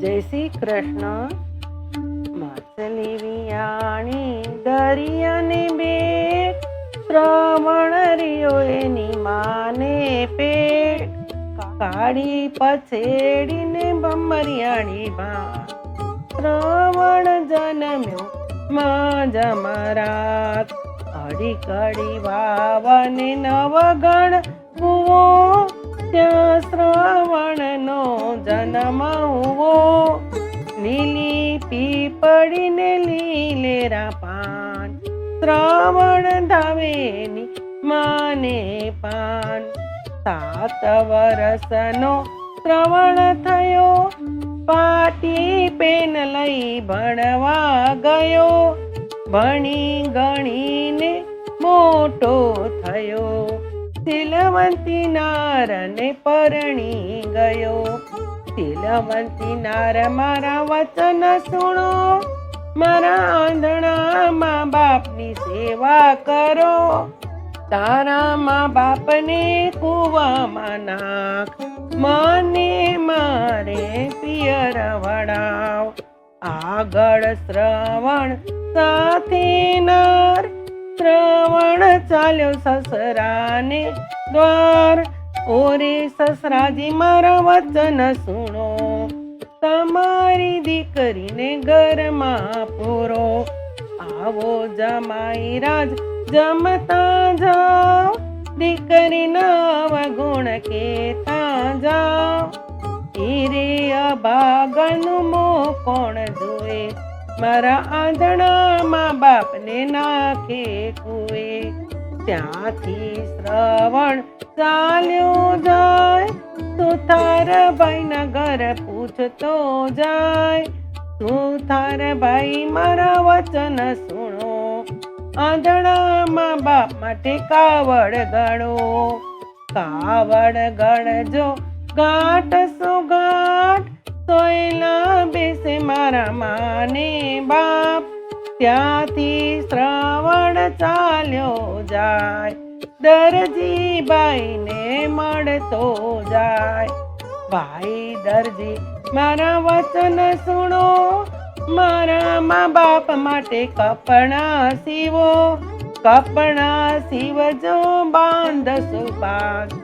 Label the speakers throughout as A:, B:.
A: જય શ્રી કૃષ્ણ. માછલી વિયાણી દરિયાની બેટ, શ્રવણ રહ્યો એની માને પેટ. કાળી પછેડીને ભમરિયાણી બા, શ્રવણ જન્મ્યો માં જમરાત. અડી કડી વાવને નવગણ કુવો, ત્યાં શ્રવણનો જન્મ હુવો. લીલી પીપળીને લીલેરા પાન, શ્રવણ ધાવેની માને પાન. 7 વરસનો શ્રવણ થયો, પાટી પેન લઈ ભણવા ગયો. ભણી ગણીને મોટો થયો, શીલવંતી નારને પરણી ગયો. શીલવંતી નાર મારા વચન સુણો, મારા આંધણા મા બાપની સેવા કરો. તારા મા બાપને કૂવામાં નાખ, મને મારે પિયર વડાવ. આગળ શ્રવણ સાથે નાર, શ્રવણ ચાલ્યો સસરાને દ્વાર. ઓરે સસરાજી મારા વચન સુણો, તમારી દીકરીને ઘરમાં પૂરો. આવો જમાઈ રાજ જમતા જાઓ, દીકરીના અવગુણ કેતા જાઓ. હીરે અભાગનું મોં કોણ જોએ, મારા આંધણા મા બાપને નાખે કુએ. ત્યાંથી શ્રવણ ચાલ્યો જાય, સુથારભાઈના ઘર પૂછતો જાય. સુથારભાઈ મારા વચન સુણો, આંધણા મા બાપ માટે કાવડ ગણો. કાવડ ગણજો ગાંઠ સુગાંઠ, સોયલા બેસે મારા માને બાપ. ત્યાંથી શ્રવણ ચાલ્યો જાય, દરજી બાઈને મળતો જાય. ભાઈ દરજી મારા વચન સુણો, મારા મા બાપ માટે કપડા સીવો. કપડા સીવજો બાંધશો બાગ,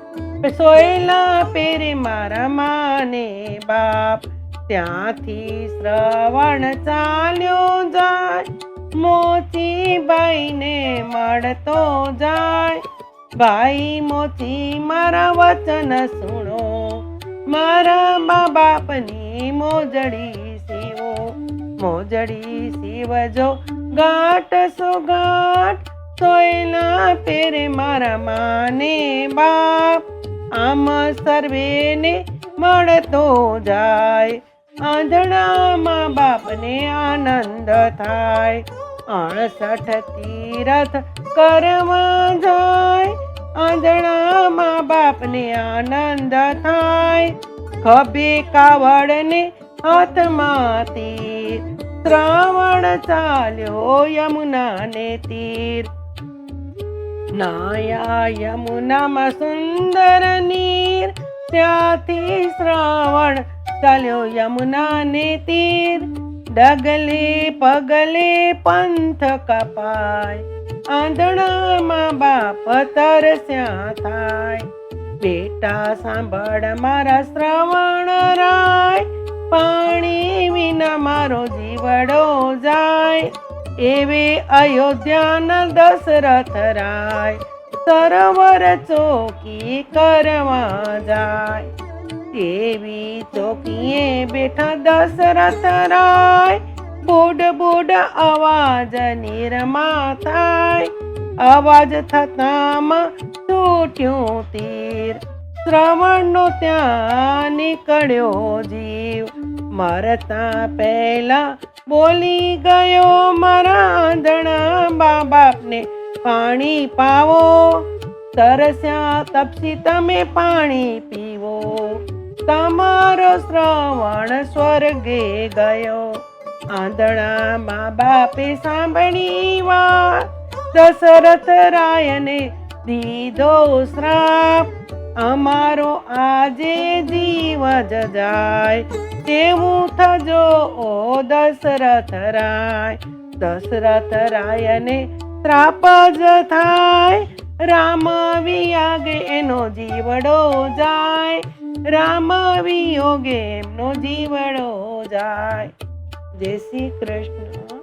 A: સોયલા પેરે મારા માને બાપ. ત્યાંથી શ્રવણ ચાલ્યો જાય, મોચી બાઈને મળતો જાય. ભાઈ મોચી મારા વચન સુણો, મારા મા બાપની મોજડી સીવો. મોજડી સીવજો ગાંઠ સુગાંઠ, સોયલા પેરે મારા માને બાપ. આમ સર્વેને મળતો જાય, આંધણા મા બાપને આનંદ થાય. 68 તીરથ કરવા જાય, આંધણા મા બાપને આનંદ થાય. ખભે કાવડને હાથમાં તીર, શ્રવણ ચાલ્યો યમુનાને તીર. નાયા યમુનામાં સુંદર નીર, ત્યાંથી શ્રવણ ચાલ્યો યમુનાને તીર. ડગલે પગલે પંથ કપાય, આંધણા મા બાપ તરસ્યા થાય. બેટા સાંભળ મારા શ્રવણ રાય, પાણી વિના મારો જીવડો જાય. એવે અયોધ્યાના દશરથ રાય, સરોવર ચોકી કરવા જાય. એવી ચોકીએ બેઠા દશરથ રાય, બુડ બુડ અવાજ નિરમા થાય. અવાજ થતામાં છૂટ્યું તીર, શ્રવણનો ત્યાં નીકળ્યો જીવ. મરતા પહેલા બોલી ગયો, મારા આંધણા મા બાપને પાણી પાવો. તરસ્યા તપસી તમે પાણી પીવો, તમારો શ્રવણ સ્વર્ગે ગયો. આંધણા મા બાપે સાંભળી વાત, દશરથ રાયને દીધો શ્રાપ. અમારો આજે જીવ જ જાય તેવું થજો ઓ દશરથ રાય દશરથ રાયને ત્રાપ જ થાય રામ વિયાગે એનો જીવડો જાય રામ વિયોગે એમનો જીવડો જાય. જય શ્રી કૃષ્ણ.